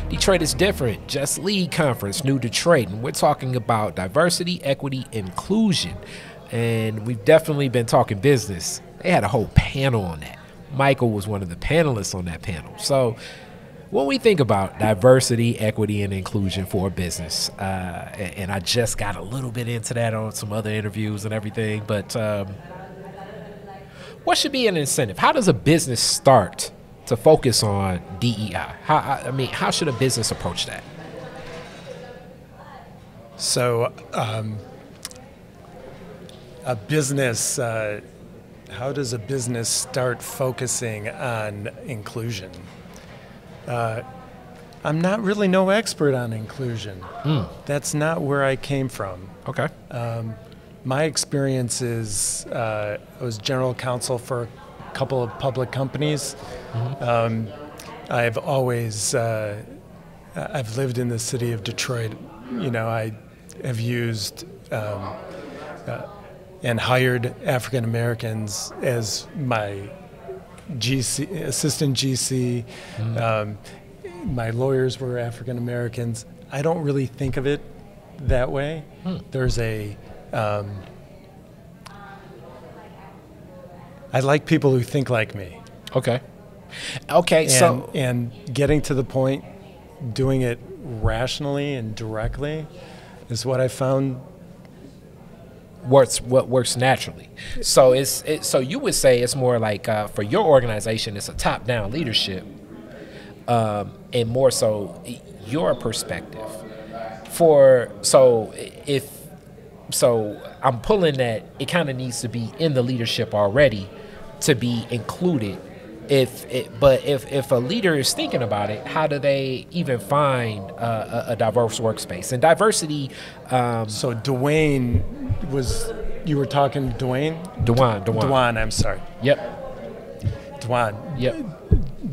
Detroit is different. Just Lead Conference, New Detroit. And we're talking about diversity, equity, inclusion. And we've definitely been talking business. They had a whole panel on that. Michael was one of the panelists on that panel. So when we think about diversity, equity, and inclusion for a business, and I just got a little bit into that on some other interviews and everything, but what should be an incentive? How does a business start to focus on DEI? How should a business approach that? So, a business, how does a business start focusing on inclusion? I'm not really no expert on inclusion. That's not where I came from. Okay. My experience is I was general counsel for a couple of public companies. I've always I've lived in the city of Detroit. You know, I have used and hired African Americans as my GC, assistant GC. My lawyers were African Americans. I don't really think of it that way. There's a I like people who think like me. Okay. And getting to the point, doing it rationally and directly is what I found what works naturally. So so you would say it's more like for your organization, it's a top-down leadership, and more so your perspective. So I'm pulling that it kind of needs to be in the leadership already to be included. If a leader is thinking about it, how do they even find a diverse workspace? And diversity. So Dwayne you were talking to Dwayne? Dwan, I'm sorry. Yep. Dwan. Yep.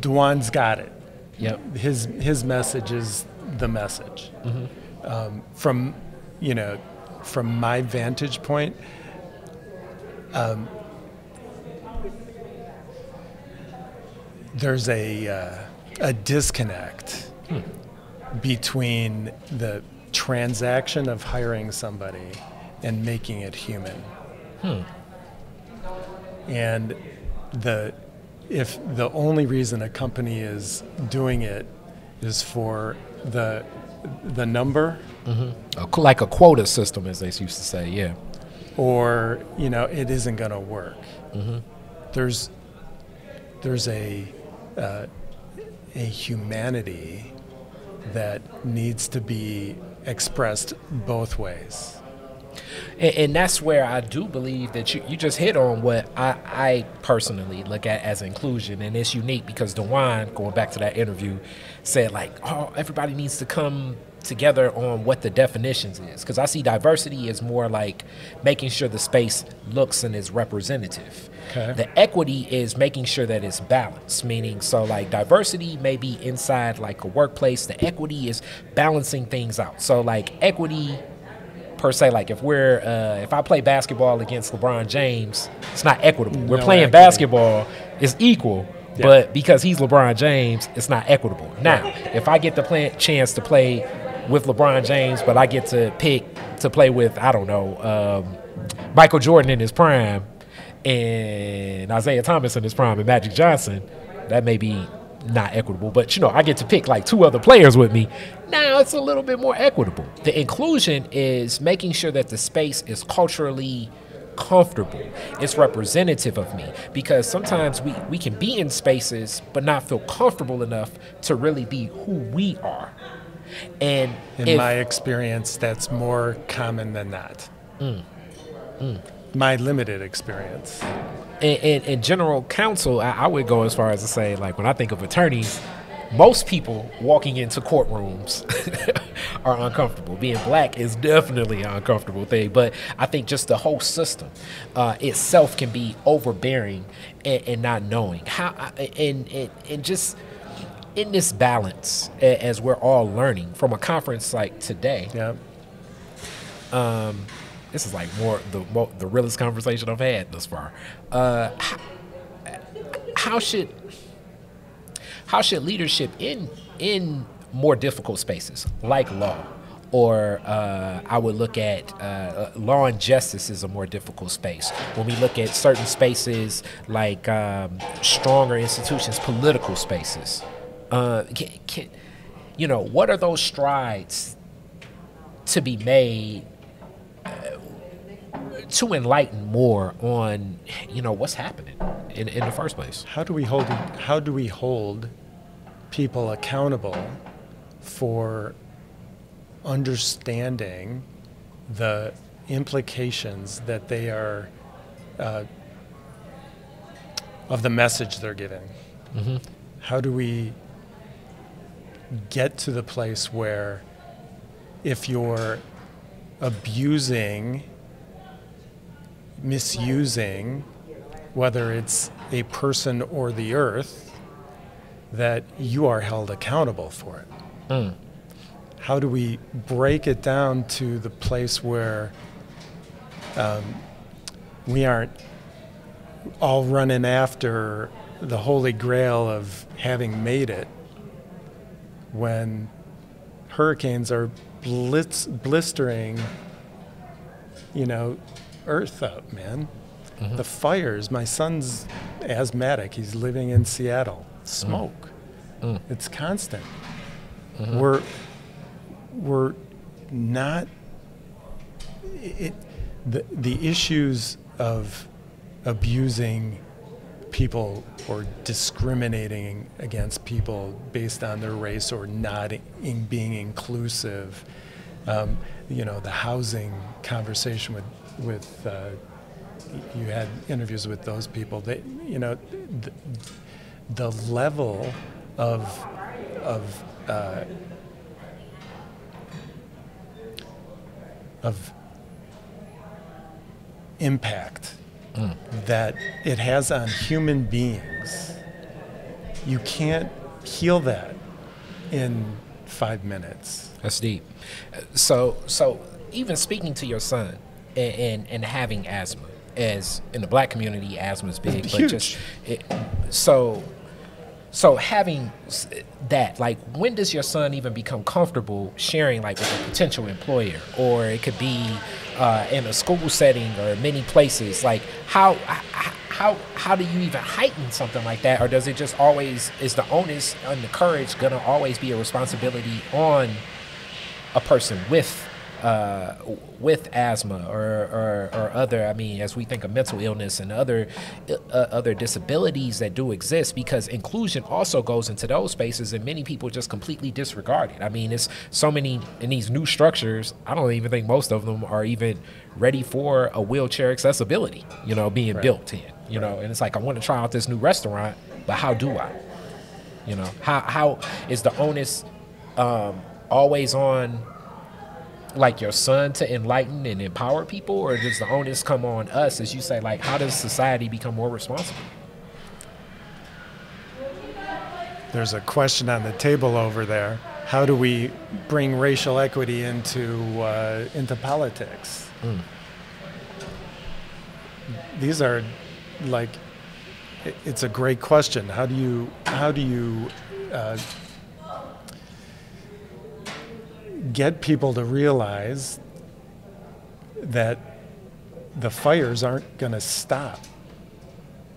Dwan's got it. Yep. His message is the message. From my vantage point, there's a disconnect between the transaction of hiring somebody and making it human. And if the only reason a company is doing it is for the number, like a quota system, as they used to say, yeah. Or it isn't going to work. There's a humanity that needs to be expressed both ways. And that's where I do believe that you just hit on what I personally look at as inclusion. And it's unique because DeWine, going back to that interview, said everybody needs to come together on what the definitions is. Because I see diversity as more like making sure the space looks and is representative. Okay. The equity is making sure that it's balanced, meaning diversity may be inside like a workplace. The equity is balancing things out. So equity per se, if I play basketball against LeBron James, it's not equitable. We're playing basketball, it's equal, but because he's LeBron James, it's not equitable. Now, if I get the chance to play with LeBron James, but I get to pick to play with, I don't know, Michael Jordan in his prime, and Isaiah Thomas in his prime, and Magic Johnson, that may be not equitable, but I get to pick two other players with me. Now it's a little bit more equitable. The inclusion is making sure that the space is culturally comfortable. It's representative of me, because sometimes we can be in spaces but not feel comfortable enough to really be who we are. And in my experience, that's more common than not. My limited experience. In general counsel, I would go as far as to say, when I think of attorneys, most people walking into courtrooms are uncomfortable. Being black is definitely an uncomfortable thing, but I think just the whole system itself can be overbearing and not knowing how, and just in this balance, as we're all learning from a conference like today. Yeah. This is more the realest conversation I've had thus far. How should leadership in more difficult spaces like law. Or I would look at law and justice is a more difficult space. When we look at certain spaces like stronger institutions, political spaces, what are those strides to be made to enlighten more on, what's happening in the first place? How do we hold people accountable for understanding the implications that they are of the message they're giving? Mm-hmm. How do we get to the place where if you're abusing, misusing, whether it's a person or the earth, that you are held accountable for it? Mm. How do we break it down to the place where we aren't all running after the holy grail of having made it when hurricanes are blistering, earth up, man? Mm-hmm. The fires, my son's asthmatic, he's living in Seattle. Smoke. Mm. It's constant. Mm-hmm. We're not, the issues of abusing people or discriminating against people based on their race or not being inclusive, the housing conversation with you had interviews with those people. They, the level of impact that it has on human beings, you can't heal that in 5 minutes. That's deep. So even speaking to your son and having asthma, as in the Black community, asthma is big, Huge. So having that, like, when does your son even become comfortable sharing, like, with a potential employer, or it could be in a school setting or many places? Like, how do you even heighten something like that, or does it just always, is the onus and the courage gonna always be a responsibility on a person with asthma or other, as we think of mental illness and other disabilities that do exist, because inclusion also goes into those spaces and many people just completely disregard it. It's so many in these new structures, I don't even think most of them are even ready for a wheelchair accessibility, being Right. built in, and it's like, I want to try out this new restaurant, but how do I? How is the onus always on, like, your son to enlighten and empower people, or does the onus come on us, as you say? Like, how does society become more responsible? There's a question on the table over there. How do we bring racial equity into politics? Mm. These are, like, it's a great question. How do you get people to realize that the fires aren't going to stop,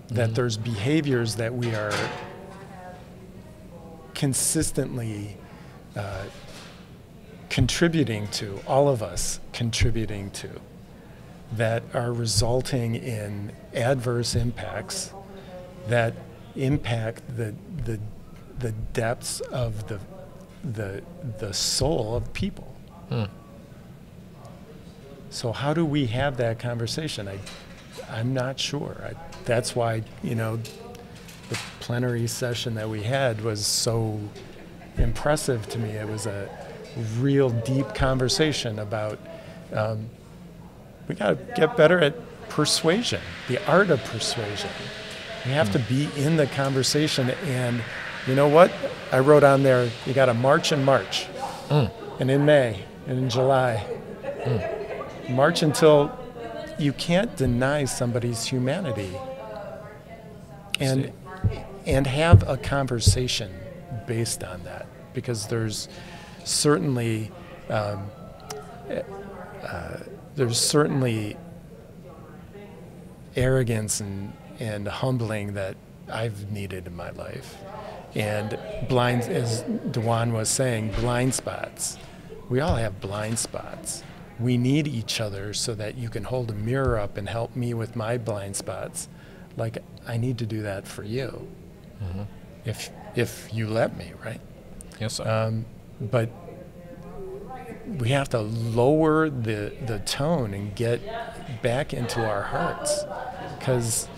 that there's behaviors that we are consistently contributing to, all of us contributing to, that are resulting in adverse impacts that impact the depths of the soul of people. So how do we have that conversation? I'm not sure. That's why, the plenary session that we had was so impressive to me. It was a real deep conversation about we got to get better at persuasion, the art of persuasion. We have to be in the conversation. And you know what? I wrote on there, you got to march and march. And in May and in July. March until you can't deny somebody's humanity. And have a conversation based on that. because there's certainly arrogance and humbling that I've needed in my life. And blind, as Dewan was saying, blind spots. We all have blind spots. We need each other so that you can hold a mirror up and help me with my blind spots. Like, I need to do that for you. Mm-hmm. If you let me, right? Yes, sir. But we have to lower the tone and get back into our hearts, because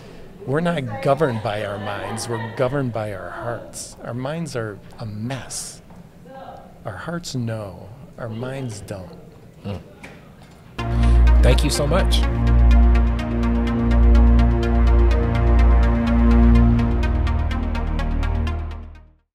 we're not governed by our minds, we're governed by our hearts. Our minds are a mess. Our hearts know, our minds don't. Thank you so much.